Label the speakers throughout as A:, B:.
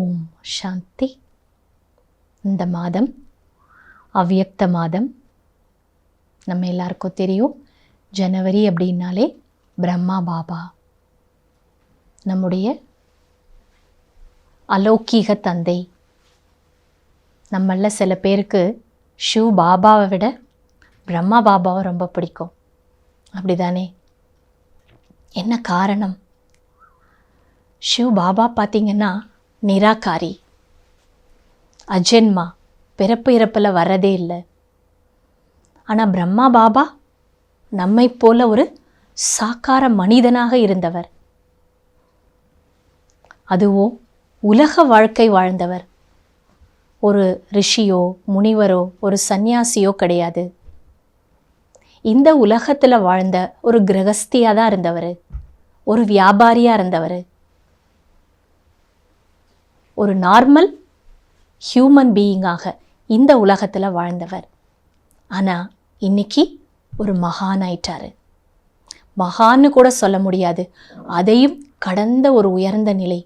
A: ஓம் சாந்தி. இந்த மாதம் அவ்யக்த மாதம். நம்ம எல்லாருக்கும் தெரியும், ஜனவரி அப்படின்னாலே பிரம்மா பாபா நம்முடைய அலௌகீக தந்தை. நம்மள சில பேருக்கு ஷிவ் பாபாவை விட பிரம்மா பாபாவை ரொம்ப பிடிக்கும், அப்படிதானே? என்ன காரணம்? ஷிவ் பாபா பார்த்திங்கன்னா நிராகாரி, அஜென்மா, பிறப்பு இறப்பில் வர்றதே இல்லை. ஆனால் பிரம்மா பாபா நம்மை போல ஒரு சாக்கார மனிதனாக இருந்தவர். அதுவோ உலக வாழ்க்கை வாழ்ந்தவர். ஒரு ரிஷியோ முனிவரோ ஒரு சந்நியாசியோ கிடையாது. இந்த உலகத்தில் வாழ்ந்த ஒரு கிரகஸ்தியாக தான் இருந்தவர், ஒரு வியாபாரியாக இருந்தவர், ஒரு நார்மல் ஹியூமன் பீயிங்காக இந்த உலகத்தில் வாழ்ந்தவர். ஆனால் இன்னைக்கு ஒரு மகான் ஆயிட்டாரு. மகான்னு கூட சொல்ல முடியாது, அதையும் கடந்த ஒரு உயர்ந்த நிலை,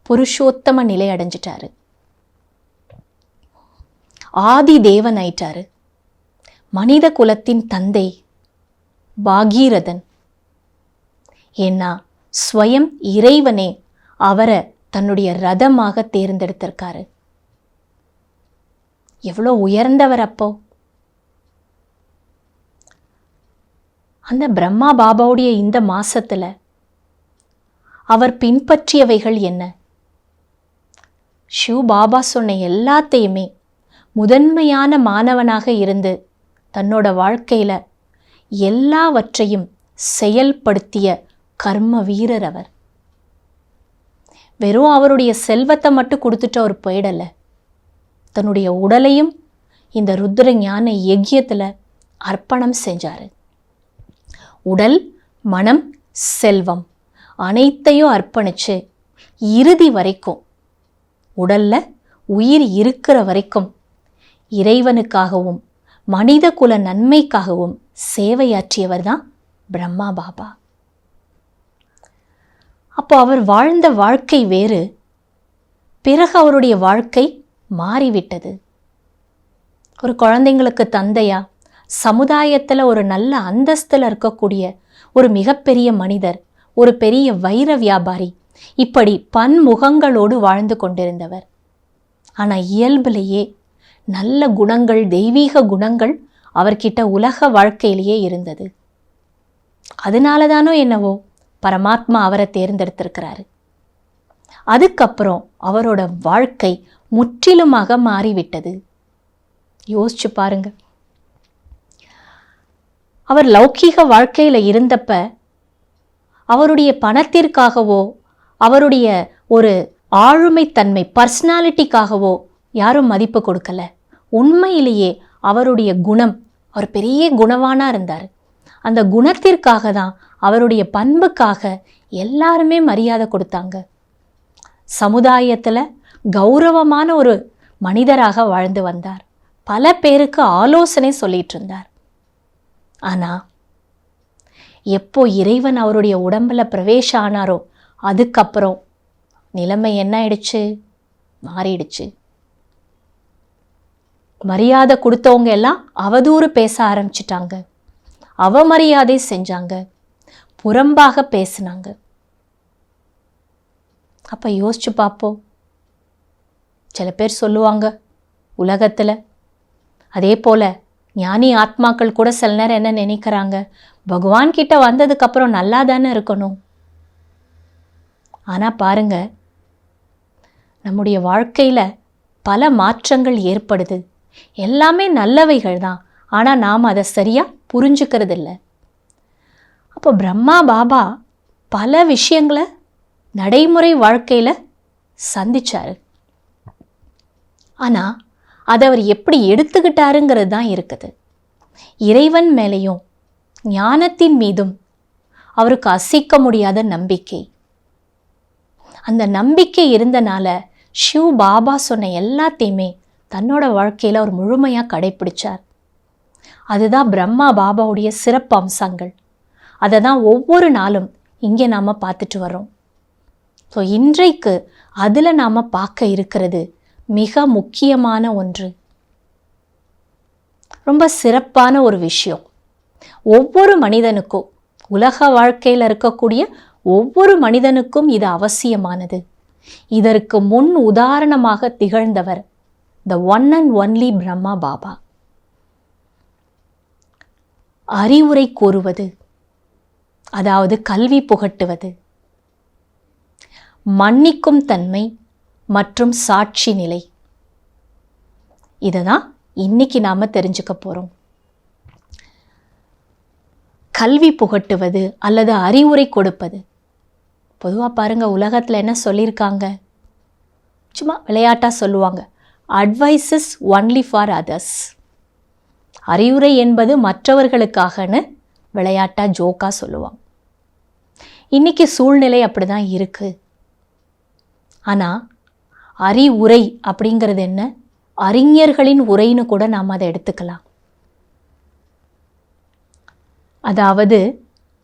A: புருஷோத்தம நிலை அடைஞ்சிட்டாரு. ஆதி தேவன் ஆயிட்டாரு. மனித குலத்தின் தந்தை, பாகீரதன். ஏன்னா ஸ்வயம் இறைவனே அவரை தன்னுடைய ரதமாக தேர்ந்தெடுத்திருக்காரு. எவ்வளோ உயர்ந்தவர் அப்போ! அந்த பிரம்மா பாபாவுடைய இந்த மாசத்துல அவர் பின்பற்றியவைகள் என்ன? ஷிவ் பாபா சொன்ன எல்லாத்தையுமே முதன்மையான மாணவனாக இருந்து தன்னோட வாழ்க்கையில எல்லாவற்றையும் செயல்படுத்திய கர்ம வீரர் அவர். வெறும் அவருடைய செல்வத்தை மட்டும் கொடுத்துட்டு அவர் போயிடலை. தன்னுடைய உடலையும் இந்த ருத்ர ஞான யஜ்யத்தில் அர்ப்பணம் செஞ்சார். உடல், மனம், செல்வம் அனைத்தையும் அர்ப்பணிச்சு இறுதி வரைக்கும், உடல்ல உயிர் இருக்கிற வரைக்கும் இறைவனுக்காகவும் மனித குல நன்மைக்காகவும் சேவையாற்றியவர் தான் பிரம்மா பாபா. அப்போ அவர் வாழ்ந்த வாழ்க்கை வேறு, பிறகு அவருடைய வாழ்க்கை மாறிவிட்டது. ஒரு குழந்தைங்களுக்கு தந்தையா, சமுதாயத்தில் ஒரு நல்ல அந்தஸ்தில் இருக்கக்கூடிய ஒரு மிகப்பெரிய மனிதர், ஒரு பெரிய வைர வியாபாரி, இப்படி பன்முகங்களோடு வாழ்ந்து கொண்டிருந்தவர். ஆனால் இயல்பிலேயே நல்ல குணங்கள், தெய்வீக குணங்கள் அவர்கிட்ட உலக வாழ்க்கையிலேயே இருந்தது. அதனால தானோ என்னவோ பரமாத்மா அவரை தேர்ந்தெடுத்திருக்கிறாரு. அதுக்கப்புறம் அவரோட வாழ்க்கை முற்றிலுமாக மாறிவிட்டது. யோசிச்சு பாருங்க. அவர் லௌகீக வாழ்க்கையில இருந்தப்ப அவருடைய பணத்திற்காகவோ அவருடைய ஒரு ஆளுமைத்தன்மை, பர்சனாலிட்டிக்காகவோ யாரும் மதிப்பு கொடுக்கல. உண்மையிலேயே அவருடைய குணம், அவர் பெரிய குணவானா இருந்தார். அந்த குணத்திற்காக தான், அவருடைய பண்புக்காக எல்லாருமே மரியாதை கொடுத்தாங்க. சமுதாயத்தில் கௌரவமான ஒரு மனிதராக வாழ்ந்து வந்தார். பல பேருக்கு ஆலோசனை சொல்லிட்டு இருந்தார். ஆனால் எப்போ இறைவன் அவருடைய உடம்புல பிரவேசம் ஆனாரோ அதுக்கப்புறம் நிலைமை என்ன ஆயிடுச்சு? மாறிடுச்சு. மரியாதை கொடுத்தவங்க எல்லாம் அவதூறு பேச ஆரம்பிச்சிட்டாங்க, அவமரியாதை செஞ்சாங்க, புறம்பாக பேசினாங்க. அப்போ யோசிச்சு பார்ப்போம். சில பேர் சொல்லுவாங்க உலகத்தில், அதே போல் ஞானி ஆத்மாக்கள் கூட சில நேரம் என்ன நினைக்கிறாங்க, பகவான் கிட்ட வந்ததுக்கப்புறம் நல்லா தானே இருக்கணும். ஆனால் பாருங்க, நம்முடைய வாழ்க்கையில் பல மாற்றங்கள் ஏற்படுது. எல்லாமே நல்லவைகள் தான், ஆனால் நாம் அதை சரியாக புரிஞ்சுக்கிறது இல்லை. அப்போ பிரம்மா பாபா பல விஷயங்களை நடைமுறை வாழ்க்கையில் சந்திச்சாரு. ஆனால் அதை அவர் எப்படி எடுத்துக்கிட்டாருங்கிறது தான் இருக்குது. இறைவன் மேலேயும் ஞானத்தின் மீதும் அவருக்கு அசைக்க முடியாத நம்பிக்கை. அந்த நம்பிக்கை இருந்தனால ஷிவ் பாபா சொன்ன எல்லாத்தையுமே தன்னோட வாழ்க்கையில் அவர் முழுமையாக கடைப்பிடிச்சார். அதுதான் பிரம்மா பாபாவுடைய சிறப்பு அம்சங்கள். அதை தான் ஒவ்வொரு நாளும் இங்கே நாம் பார்த்துட்டு வரோம். ஸோ இன்றைக்கு அதில் நாம் பார்க்க இருக்கிறது மிக முக்கியமான ஒன்று, ரொம்ப சிறப்பான ஒரு விஷயம். ஒவ்வொரு மனிதனுக்கும், உலக வாழ்க்கையில் இருக்கக்கூடிய ஒவ்வொரு மனிதனுக்கும் இது அவசியமானது. இதற்கு முன் உதாரணமாக திகழ்ந்தவர் the one and only Brahma Baba. அறிவுரை கூறுவது, அதாவது கல்வி புகட்டுவது, மன்னிக்கும் தன்மை மற்றும் சாட்சி நிலை. இதை தான் இன்னைக்கு நாம தெரிஞ்சுக்க போறோம். கல்வி புகட்டுவது அல்லது அறிவுரை கொடுப்பது. பொதுவாக பாருங்க, உலகத்தில் என்ன சொல்லியிருக்காங்க, சும்மா விளையாட்டா சொல்லுவாங்க, advice is only for others. அறிவுரை என்பது மற்றவர்களுக்காகன்னு விளையாட்டா ஜோக்கா சொல்லுவாங்க. இன்னைக்கு சூழ்நிலை அப்படிதான் இருக்கு. ஆனால் அறிவுரை அப்படிங்கிறது என்ன, அறிஞர்களின் உரைன்னு கூட நாம் அதை எடுத்துக்கலாம். அதாவது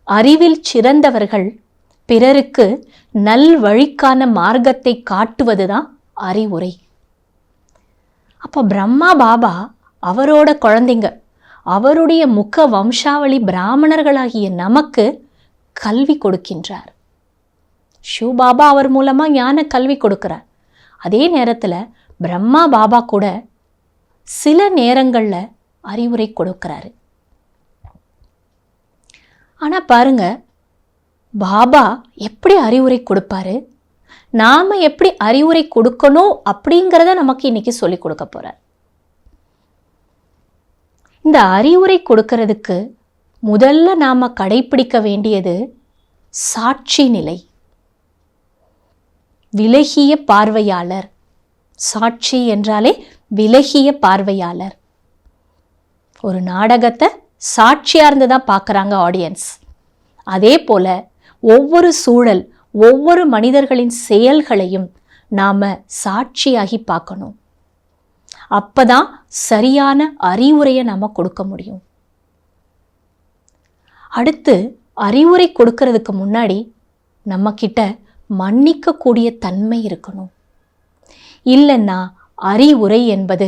A: அறிவில் சிறந்தவர்கள் பிறருக்கு நல் வழிக்கான மார்க்கத்தை காட்டுவது தான் அறிவுரை. அப்போ பிரம்மா பாபா அவரோட குழந்தைங்க, அவருடைய முக வம்சாவளி பிராமணர்களாகிய நமக்கு கல்வி கொடுக்கின்றார். ஷிவ் பாபா அவர் மூலமா ஞான கல்வி கொடுக்கிறார். அதே நேரத்தில் பிரம்மா பாபா கூட சில நேரங்களில் அறிவுரை கொடுக்கிறாரு. ஆனால் பாருங்க, பாபா எப்படி அறிவுரை கொடுப்பாரு, நாம எப்படி அறிவுரை கொடுக்கணும் அப்படிங்கிறத நமக்கு இன்னைக்கு சொல்லி கொடுக்க போறார். இந்த அறிவுரை கொடுக்கிறதுக்கு முதல்ல நாம கடைபிடிக்க வேண்டியது சாட்சி நிலை. விலகிய பார்வையாளர். சாட்சி என்றாலே விலகிய பார்வையாளர். ஒரு நாடகத்தை சாட்சியா இருந்துதான் பார்க்குறாங்க ஆடியன்ஸ். அதே போல ஒவ்வொரு சூழல், ஒவ்வொரு மனிதர்களின் செயல்களையும் நாம சாட்சியாகி பார்க்கணும். அப்பதான் சரியான அறிவுரையை நாம கொடுக்க முடியும். அடுத்து அறிவுரை கொடுக்கறதுக்கு முன்னாடி நம்ம கிட்ட மன்னிக்கக்கூடிய தன்மை இருக்கணும். இல்லைன்னா அறிவுரை என்பது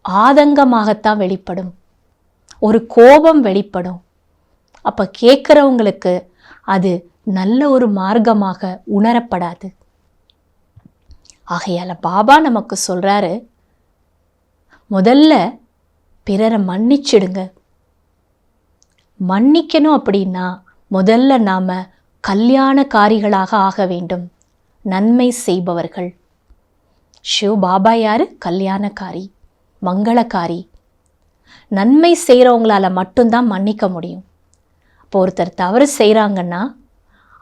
A: ஆதங்கமாகத்தான் வெளிப்படும், ஒரு கோபம் வெளிப்படும். அப்ப கேட்கிறவங்களுக்கு அது நல்ல ஒரு மார்க்கமாக உணரப்படாது. ஆகையால பாபா நமக்கு சொல்றாரு, முதல்ல பிறரை மன்னிச்சிடுங்க. மன்னிக்கணும் அப்படின்னா முதல்ல நாம கல்யாணக்காரிகளாக ஆக வேண்டும், நன்மை செய்பவர்கள். ஷிவ் பாபா யாரு? கல்யாணக்காரி, மங்களக்காரி. நன்மை செய்கிறவங்களால மட்டும்தான் மன்னிக்க முடியும். இப்போ ஒருத்தர் தவறு செய்கிறாங்கன்னா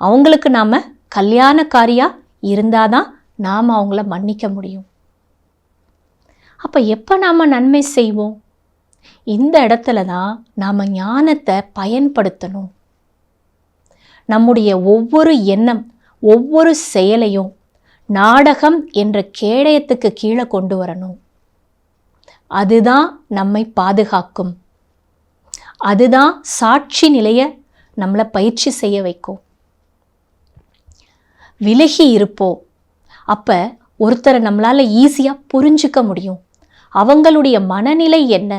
A: அவங்களுக்கு நாம் கல்யாணக்காரியாக இருந்தால் தான் நாம் அவங்கள மன்னிக்க முடியும். அப்போ எப்போ நாம் நன்மை செய்வோம்? இந்த இடத்துல தான் நாம் ஞானத்தை பயன்படுத்தணும். நம்முடைய ஒவ்வொரு எண்ணம், ஒவ்வொரு செயலையும் நாடகம் என்ற கேடயத்துக்கு கீழே கொண்டு வரணும். அதுதான் நம்மை பாதுகாக்கும். அதுதான் சாட்சி நிலையை நம்மளை பயிற்சி செய்ய வைக்கும். விலகி இருப்போம். அப்போ ஒருத்தரை நம்மளால் ஈஸியாக புரிஞ்சுக்க முடியும். அவங்களுடைய மனநிலை என்ன,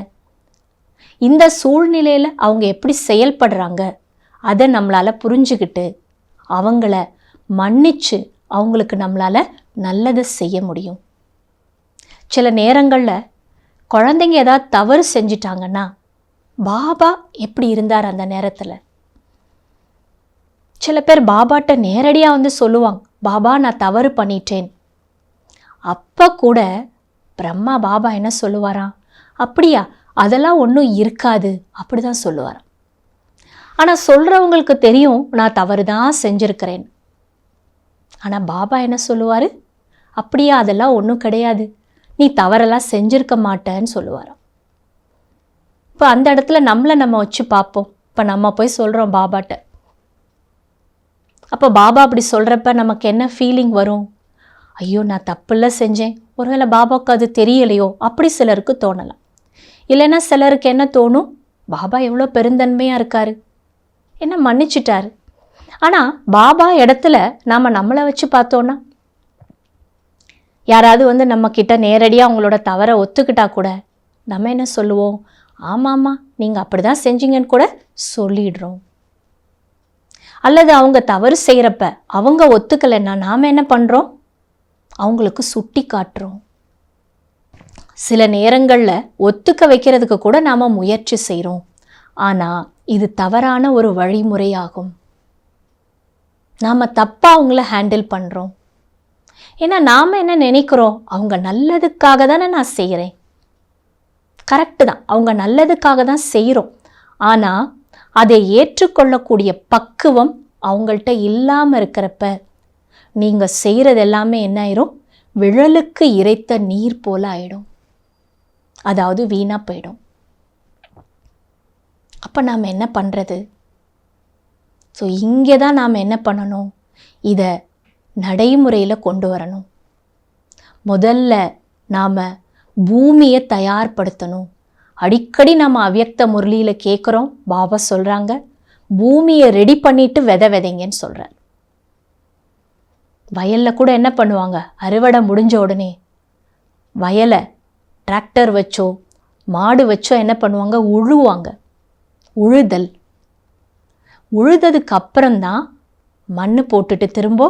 A: இந்த சூழ்நிலையில் அவங்க எப்படி செயல்படுறாங்க, அதை நம்மளால் புரிஞ்சுக்கிட்டு அவங்கள மன்னிச்சு அவங்களுக்கு நம்மளால் நல்லதை செய்ய முடியும். சில நேரங்களில் குழந்தைங்க ஏதாவது தவறு செஞ்சிட்டாங்கன்னா பாபா எப்படி இருந்தார் அந்த நேரத்தில்? சில பேர் பாபாட்ட நேரடியாக வந்து சொல்லுவாங்க, பாபா நான் தவறு பண்ணிட்டேன். அப்போ கூட பிரம்மா பாபா என்ன சொல்லுவாராம்? அப்படியா, அதெல்லாம் ஒன்றும் இருக்காது, அப்படி தான் சொல்லுவாராம். ஆனால் சொல்கிறவங்களுக்கு தெரியும் நான் தவறு தான் செஞ்சுருக்கிறேன். ஆனால் பாபா என்ன சொல்லுவார்? அப்படியா, அதெல்லாம் ஒன்றும் கிடையாது, நீ தவறெல்லாம் செஞ்சுருக்க மாட்டேன்னு சொல்லுவாராம். இப்போ அந்த இடத்துல நம்மளை நம்ம வச்சு பார்ப்போம். இப்போ நம்ம போய் சொல்கிறோம் பாபாட்ட. அப்போ பாபா அப்படி சொல்கிறப்ப நமக்கு என்ன ஃபீலிங் வரும்? ஐயோ நான் தப்புல செஞ்சேன், ஒருவேளை பாபாவுக்கு அது தெரியலையோ, அப்படி சிலருக்கு தோணலாம். இல்லைன்னா சிலருக்கு என்ன தோணும்? பாபா எவ்வளோ பெருந்தன்மையாக இருக்காரு, என்ன மன்னிச்சிட்டாரு. ஆனால் பாபா இடத்துல நாம் நம்மளை வச்சு பார்த்தோன்னா, யாராவது வந்து நம்மக்கிட்ட நேரடியாக அவங்களோட தவறை ஒத்துக்கிட்டா கூட நம்ம என்ன சொல்லுவோம்? ஆமாம்மா, நீங்கள் அப்படி தான் செஞ்சீங்கன்னு கூட சொல்லிடுறோம். அல்லது அவங்க தவறு செய்கிறப்ப அவங்க ஒத்துக்கலைன்னா நாம் என்ன பண்ணுறோம்? அவங்களுக்கு சுட்டி காட்டுறோம். சில நேரங்களில் ஒத்துக்க வைக்கிறதுக்கு கூட நாம் முயற்சி செய்கிறோம். ஆனால் இது தவறான ஒரு வழிமுறையாகும். நாம் தப்பாக அவங்கள ஹேண்டில் பண்ணுறோம். ஏன்னா நாம் என்ன நினைக்கிறோம்? அவங்க நல்லதுக்காக தானே நான் செய்கிறேன். கரெக்டு தான், அவங்க நல்லதுக்காக தான் செய்கிறோம். ஆனால் அதை ஏற்றுக்கொள்ளக்கூடிய பக்குவம் அவங்கள்ட்ட இல்லாமல் இருக்கிறப்ப நீங்கள் செய்கிறது எல்லாமே என்ன ஆயிரும்? விழலுக்கு இறைத்த நீர் போல ஆயிடும். அதாவது வீணாக போயிடும். அப்போ நாம் என்ன பண்ணுறது? ஸோ இங்கே தான் நாம் என்ன பண்ணணும்? இதை நடைமுறையில் கொண்டு வரணும். முதல்ல நாம் பூமியை தயார்படுத்தணும். அடிக்கடி நம்ம அவ்யக்த முரளியில் கேட்குறோம், பாபா சொல்கிறாங்க பூமியை ரெடி பண்ணிட்டு விதைங்கன்னு சொல்கிறார். வயலில் கூட என்ன பண்ணுவாங்க? அறுவடை முடிஞ்ச உடனே வயலை டிராக்டர் வச்சோ மாடு வச்சோ என்ன பண்ணுவாங்க? உழுவாங்க. உழுதல். உழுததுக்கு அப்புறம்தான் மண் போட்டுட்டு திரும்ப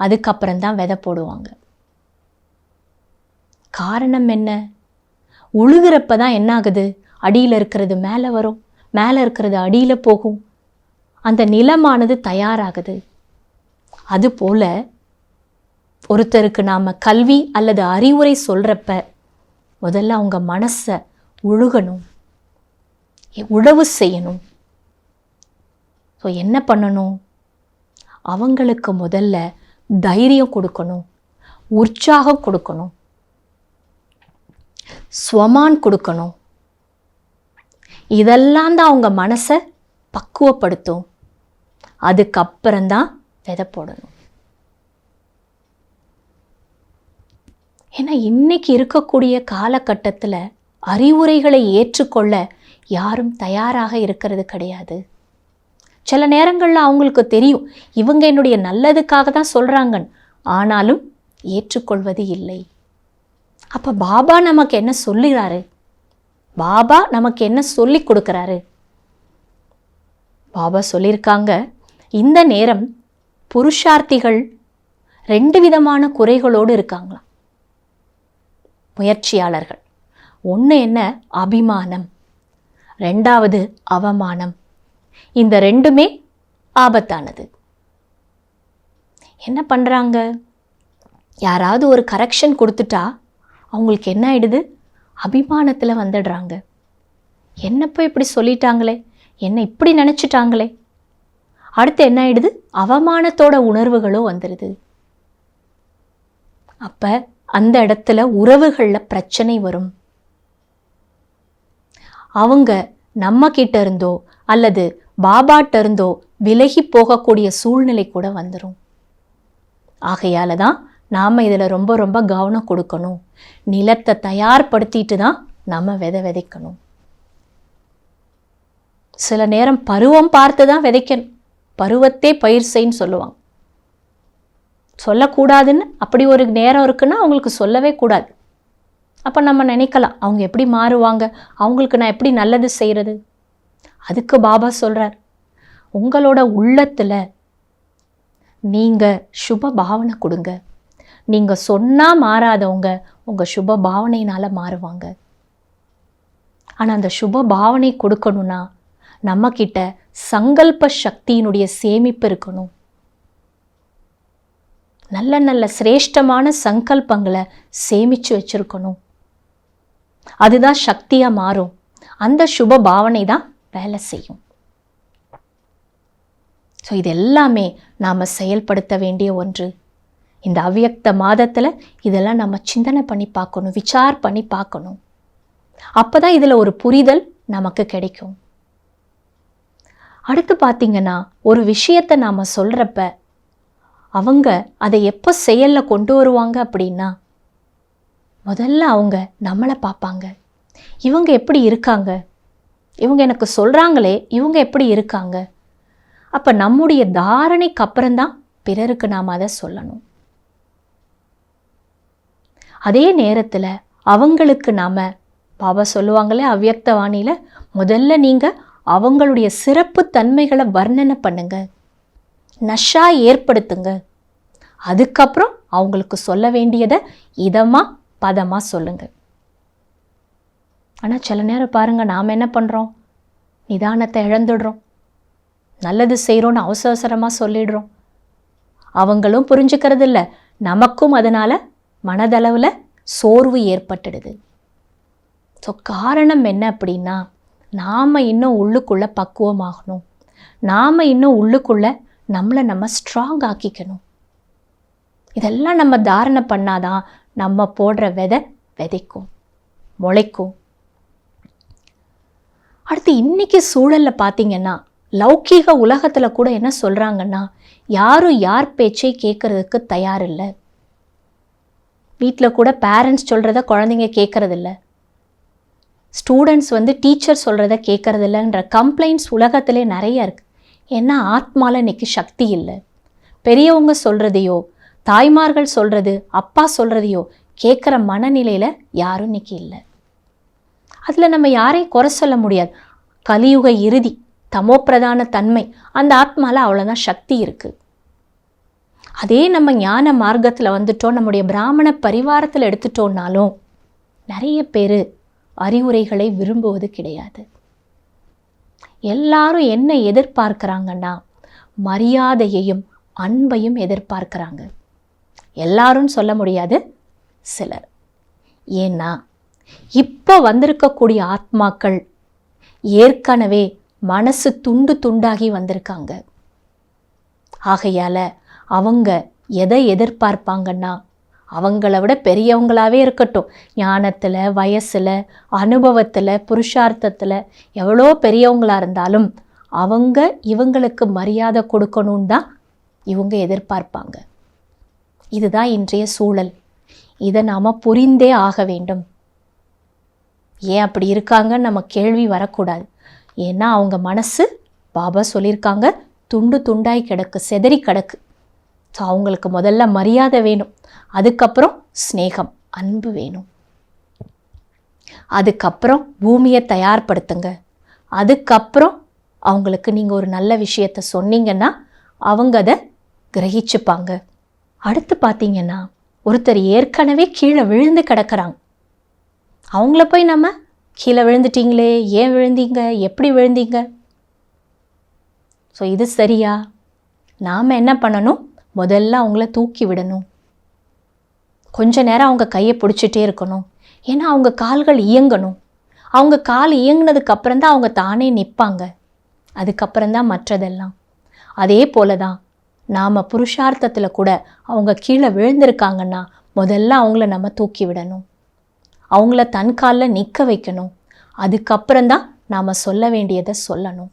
A: அதுக்கப்புறம்தான் விதை போடுவாங்க. காரணம் என்ன? உழுகிறப்ப தான் என்ன ஆகுது? அடியில் இருக்கிறது மேலே வரும், மேலே இருக்கிறது அடியில் போகும், அந்த நிலமானது தயாராகுது. அதுபோல் ஒருத்தருக்கு நாம் கல்வி அல்லது அறிவுரை சொல்கிறப்ப முதல்ல அவங்க மனசை உழுகணும், உழவு செய்யணும். ஸோ என்ன பண்ணணும்? அவங்களுக்கு முதல்ல தைரியம் கொடுக்கணும், உற்சாகம் கொடுக்கணும், ஸ்வமான் கொடுக்கணும். இதெல்லாம் தான் அவங்க மனசை பக்குவப்படுத்தும். அதுக்கப்புறம்தான் விதை போடணும். ஏன்னா இன்னைக்கு இருக்கக்கூடிய காலகட்டத்தில் அறிவுரைகளை ஏற்றுக்கொள்ள யாரும் தயாராக இருக்கிறது கிடையாது. சில நேரங்களில் அவங்களுக்கு தெரியும் இவங்க என்னுடைய நல்லதுக்காக தான் சொல்கிறாங்க, ஆனாலும் ஏற்றுக்கொள்வது இல்லை. அப்போ பாபா நமக்கு என்ன சொல்லுகிறாரு? பாபா நமக்கு என்ன சொல்லி கொடுக்குறாரு? பாபா சொல்லியிருக்காங்க, இந்த நேரம் புருஷார்த்திகள் 2 விதமான குறைகளோடு இருக்காங்களாம். முயற்சியாளர்கள். ஒன்று என்ன? அபிமானம். 2வது அவமானம். இந்த 2மே ஆபத்தானது. என்ன பண்ணுறாங்க? யாராவது ஒரு கரெக்ஷன் கொடுத்துட்டா அவங்களுக்கு என்ன ஆயிடுது? அபிமானத்தில் வந்துடுறாங்க. என்னப்போ இப்படி சொல்லிட்டாங்களே, என்ன இப்படி நினச்சிட்டாங்களே. அடுத்து என்ன ஆயிடுது? அவமானத்தோட உணர்வுகளும் வந்துடுது. அப்போ அந்த இடத்துல உறவுகளில் பிரச்சனை வரும். அவங்க நம்ம கிட்ட இருந்தோ அல்லது பாபாட்ட இருந்தோ விலகி போகக்கூடிய சூழ்நிலை கூட வந்துடும். ஆகையால தான் நாம் இதில் ரொம்ப ரொம்ப கவனம் கொடுக்கணும். நிலத்தை தயார்படுத்திட்டு தான் நம்ம விதைக்கணும். சில நேரம் பருவம் பார்த்து தான் விதைக்கணும். பருவத்தே பயிர் செய்ன்னு சொல்லுவாங்க. சொல்லக்கூடாதுன்னு அப்படி ஒரு நேரம் இருக்குன்னா அவங்களுக்கு சொல்லவே கூடாது. அப்போ நம்ம நினைக்கலாம் அவங்க எப்படி மாறுவாங்க, அவங்களுக்கு நான் எப்படி நல்லது செய்கிறது. அதுக்கு பாபா சொல்கிறார், உங்களோட உள்ளத்தில் நீங்கள் சுப பாவனை கொடுங்க. நீங்கள் சொன்னால் மாறாதவங்க உங்கள் சுப பாவனையினால் மாறுவாங்க. ஆனால் அந்த சுப பாவனை கொடுக்கணும்னா நம்மக்கிட்ட சங்கல்ப சக்தியினுடைய சேமிப்பு இருக்கணும். நல்ல நல்ல சிரேஷ்டமான சங்கல்பங்களை சேமித்து வச்சுருக்கணும். அதுதான் சக்தியாக மாறும். அந்த சுப பாவனை தான் வேலை செய்யும். ஸோ இது எல்லாமே நாம் செயல்படுத்த வேண்டிய ஒன்று. இந்த அவ்யக்த மாதத்தில் இதெல்லாம் நம்ம சிந்தனை பண்ணி பார்க்கணும், விசார் பண்ணி பார்க்கணும். அப்போ தான் இதில் ஒரு புரிதல் நமக்கு கிடைக்கும். அடுத்து பார்த்திங்கன்னா, ஒரு விஷயத்தை நாம் சொல்கிறப்ப அவங்க அதை எப்போ செயலில் கொண்டு வருவாங்க அப்படின்னா, முதல்ல அவங்க நம்மளை பார்ப்பாங்க. இவங்க எப்படி இருக்காங்க, இவங்க எனக்கு சொல்கிறாங்களே இவங்க எப்படி இருக்காங்க, அப்போ நம்முடைய தாரணைக்கு அப்புறம்தான் பிறருக்கு நாம் அதை சொல்லணும். அதே நேரத்தில் அவங்களுக்கு நாம் பாபா சொல்லுவாங்களே அவ்யக்த வாணியில், முதல்ல நீங்கள் அவங்களுடைய சிறப்பு தன்மைகளை வர்ணனை பண்ணுங்க, நஷா ஏற்படுத்துங்க. அதுக்கப்புறம் அவங்களுக்கு சொல்ல வேண்டியதை இதமாக பதமாக சொல்லுங்க. ஆனால் சில நேரம் பாருங்கள், நாம் என்ன பண்ணுறோம், நிதானத்தை இழந்துடுறோம். நல்லது செய்கிறோன்னு அவசரமாக சொல்லிடுறோம். அவங்களும் புரிஞ்சுக்கிறது இல்லை, நமக்கும் அதனால் மனதளவில் சோர்வு ஏற்பட்டுடுது. ஸோ காரணம் என்ன அப்படின்னா, நாம் இன்னும் உள்ளுக்குள்ளே பக்குவமாகணும். நாம் இன்னும் உள்ளுக்குள்ளே நம்மளை நம்ம ஸ்ட்ராங் ஆக்கிக்கணும். இதெல்லாம் நம்ம தாரணை பண்ணாதான் நம்ம போடுற விதை விதைக்கும், முளைக்கும். அடுத்து இன்னைக்கு சூழலில் பார்த்தீங்கன்னா, லௌகீக உலகத்தில் கூட என்ன சொல்கிறாங்கன்னா, யாரும் யார் பேச்சை கேட்கறதுக்கு தயாரில்லை. வீட்டில் கூட பேரண்ட்ஸ் சொல்கிறத குழந்தைங்க கேட்கறதில்ல, ஸ்டூடெண்ட்ஸ் டீச்சர் சொல்கிறத கேட்கறதில்லன்ற கம்ப்ளைண்ட்ஸ் உலகத்திலே நிறைய இருக்குது. ஏன்னா ஆத்மாவில் இன்னைக்கு சக்தி இல்லை. பெரியவங்க சொல்கிறதையோ, தாய்மார்கள் சொல்கிறது, அப்பா சொல்கிறதையோ கேட்குற மனநிலையில் யாரும் இன்னைக்கு இல்லை. அதில் நம்ம யாரையும் குறை சொல்ல முடியாது. கலியுக இறுதி, தமோப்பிரதான தன்மை, அந்த ஆத்மாவில் அவ்வளோதான் சக்தி இருக்குது. அதே நம்ம ஞான மார்க்கத்தில் வந்துட்டோம், நம்முடைய பிராமண பரிவாரத்தில் எடுத்துட்டோன்னாலும் நிறைய பேர் அறிவுரைகளை விரும்புவது கிடையாது. எல்லாரும் என்ன எதிர்பார்க்குறாங்கன்னா, மரியாதையையும் அன்பையும் எதிர்பார்க்குறாங்க. எல்லாரும் சொல்ல முடியாது, சிலர். ஏன்னா இப்போ வந்திருக்கக்கூடிய ஆத்மாக்கள் ஏற்கனவே மனசு துண்டு துண்டாகி வந்திருக்காங்க. ஆகையால் அவங்க எதை எதிர்பார்ப்பாங்கன்னா, அவங்கள விட பெரியவங்களாகவே இருக்கட்டும், ஞானத்தில், வயசில், அனுபவத்தில், புருஷார்த்தத்தில் எவ்வளோ பெரியவங்களாக இருந்தாலும் அவங்க இவங்களுக்கு மரியாதை கொடுக்கணுன்னு தான் இவங்க எதிர்பார்ப்பாங்க. இதுதான் இன்றைய சூழல். இதை நாம் புரிந்தே ஆக வேண்டும். ஏன் அப்படி இருக்காங்கன்னு நம்ம கேள்வி வரக்கூடாது. ஏன்னா அவங்க மனசு, பாபா சொல்லியிருக்காங்க, துண்டு துண்டாய் கிடக்கு, செதறி கிடக்கு. ஸோ அவங்களுக்கு முதல்ல மரியாதை வேணும், அதுக்கப்புறம் ஸ்நேகம், அன்பு வேணும். அதுக்கப்புறம் பூமியை தயார்படுத்துங்க. அதுக்கப்புறம் அவங்களுக்கு நீங்கள் ஒரு நல்ல விஷயத்தை சொன்னீங்கன்னா அவங்க அதை கிரகிச்சுப்பாங்க. அடுத்து பார்த்தீங்கன்னா, ஒருத்தர் ஏற்கனவே கீழே விழுந்து கிடக்கிறாங்க. அவங்கள போய் நம்ம கீழே விழுந்துட்டீங்களே, ஏன் விழுந்தீங்க, எப்படி விழுந்தீங்க, ஸோ இது சரியா? நாம் என்ன பண்ணணும், முதல்ல அவங்கள தூக்கி விடணும். கொஞ்ச நேரம் அவங்க கையை பிடிச்சிட்டே இருக்கணும். ஏன்னா அவங்க கால்கள் இயங்கணும். அவங்க கால் இயங்கினதுக்கு அப்புறம் தான் அவங்க தானே நிற்பாங்க. அதுக்கப்புறம்தான் மற்றதெல்லாம். அதே போல தான் நாம் புருஷார்த்தத்தில் கூட அவங்க கீழே விழுந்திருக்காங்கன்னா முதல்ல அவங்கள நம்ம தூக்கி விடணும், அவங்கள தன் காலில் நிற்க வைக்கணும். அதுக்கப்புறம்தான் நாம் சொல்ல வேண்டியதை சொல்லணும்.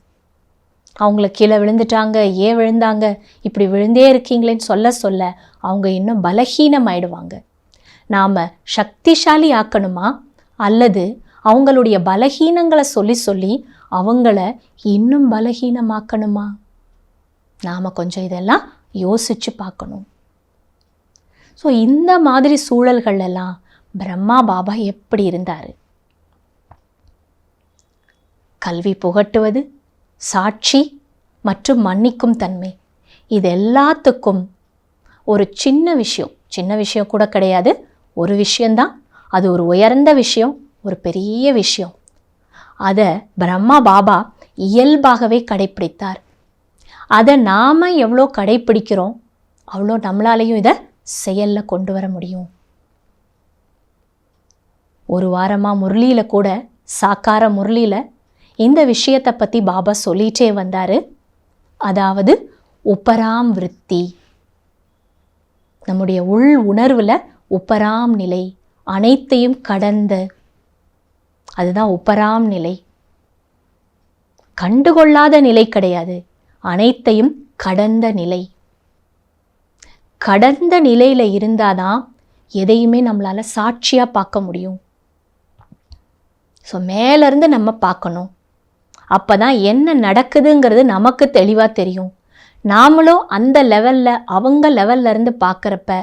A: அவங்கள கீழே விழுந்துட்டாங்க, ஏன் விழுந்தாங்க, இப்படி விழுந்தே இருக்கீங்களேன்னு சொல்ல சொல்ல அவங்க இன்னும் பலகீனமாயிடுவாங்க. நாம் சக்திசாலி ஆக்கணுமா, அல்லது அவங்களுடைய பலகீனங்களை சொல்லி சொல்லி அவங்கள இன்னும் பலகீனமாக்கணுமா? நாம் கொஞ்சம் இதெல்லாம் யோசித்து பார்க்கணும். ஸோ இந்த மாதிரி சூழல்கள் எல்லாம் பிரம்மா பாபா எப்படி இருந்தார்? கல்வி புகட்டுவது, சாட்சி மற்றும் மன்னிக்கும் தன்மை, இது எல்லாத்துக்கும் ஒரு சின்ன விஷயம் கூட கிடையாது, ஒரு விஷயந்தான். அது ஒரு உயர்ந்த விஷயம், ஒரு பெரிய விஷயம். அதை பிரம்மா பாபா இயல்பாகவே கடைப்பிடித்தார். அதை நாம் எவ்வளோ கடைப்பிடிக்கிறோம் அவ்வளோ நம்மளாலையும் இதை செயலில் கொண்டு வர முடியும். ஒரு வாரமாக முரளியில் கூட, சாக்கார முரளியில் இந்த விஷயத்தை பற்றி பாபா சொல்லிகிட்டே வந்தார். அதாவது உப்பராம் விருத்தி, நம்முடைய உள் உணர்வில் உப்பராம் நிலை, அனைத்தையும் கடந்த, அதுதான் உப்பராம் நிலை. கண்டுகொள்ளாத நிலை கிடையாது, அனைத்தையும் கடந்த நிலை. கடந்த நிலையில் இருந்தாதான் எதையுமே நம்மளால் சாட்சியாக பார்க்க முடியும். ஸோ மேலேருந்து நம்ம பார்க்கணும். அப்போ தான் என்ன நடக்குதுங்கிறது நமக்கு தெளிவாக தெரியும். நாமளும் அந்த லெவலில் அவங்க லெவல்ல இருந்து பார்க்குறப்ப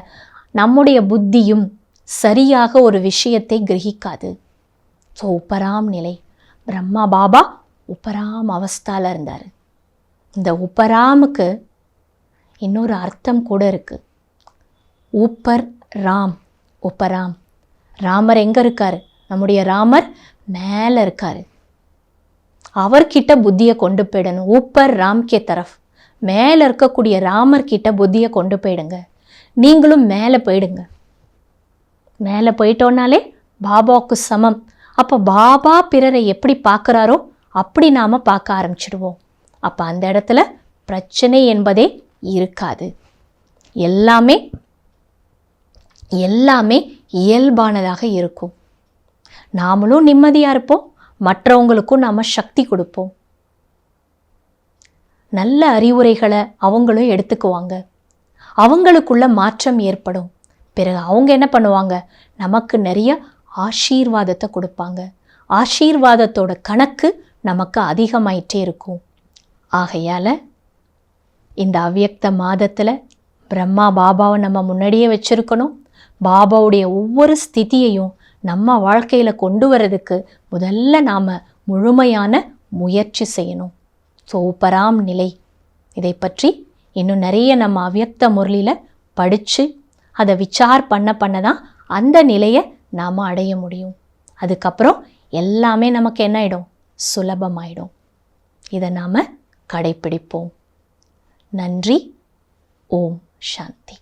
A: நம்முடைய புத்தியும் சரியாக ஒரு விஷயத்தை கிரகிக்காது. ஸோ உப்பராம் நிலை. பிரம்மா பாபா உப்பராம் அவஸ்தால இருந்தார். இந்த உப்பராமுக்கு இன்னொரு அர்த்தம் கூட இருக்கு. ஊப்பர் ராம், உப்பராம். ராமர் எங்கே இருக்காரு? நம்முடைய ராமர் மேலே இருக்காரு. அவர்கிட்ட புத்தியை கொண்டு போயிடணும். ஊப்பர் ராம் கே தரஃப், மேலே இருக்கக்கூடிய ராமர்கிட்ட புத்தியை கொண்டு போயிடுங்க. நீங்களும் மேலே போயிடுங்க. மேலே போயிட்டோன்னாலே பாபாவுக்கு சமம். அப்போ பாபா பிறரை எப்படி பார்க்குறாரோ அப்படி நாம் பார்க்க ஆரம்பிச்சிடுவோம். அப்போ அந்த இடத்துல பிரச்சனை என்பதே இருக்காது. எல்லாமே இயல்பானதாக இருக்கும். நாமளும் நிம்மதியாக இருப்போம், மற்றவங்களுக்கும் நாம் சக்தி கொடுப்போம். நல்ல அறிவுரைகளை அவங்களும் எடுத்துக்குவாங்க. அவங்களுக்குள்ள மாற்றம் ஏற்படும். பிறகு அவங்க என்ன பண்ணுவாங்க? நமக்கு நிறைய ஆசீர்வாதத்தை கொடுப்பாங்க. ஆசீர்வாதத்தோட கணக்கு நமக்கு அதிகமாயிட்டே இருக்கும். ஆகையால் இந்த அவ்யக்த மாதத்தில் பிரம்மா பாபாவை நம்ம முன்னாடியே வச்சுருக்கணும். பாபாவுடைய ஒவ்வொரு ஸ்திதியையும் நம்ம வாழ்க்கையில் கொண்டு வரதுக்கு முதல்ல நாம் முழுமையான முயற்சி செய்யணும். ஸோ உப்பராம் நிலை, இதை பற்றி இன்னும் நிறைய நம்ம அவ்யக்த முரளியில் படித்து அதை விசார் பண்ண தான் அந்த நிலையை நாம் அடைய முடியும். அதுக்கப்புறம் எல்லாமே நமக்கு என்ன ஆகிடும்? சுலபமாயிடும். இதை நாம் கடைப்பிடிப்போம். நன்றி. ஓம் சாந்தி.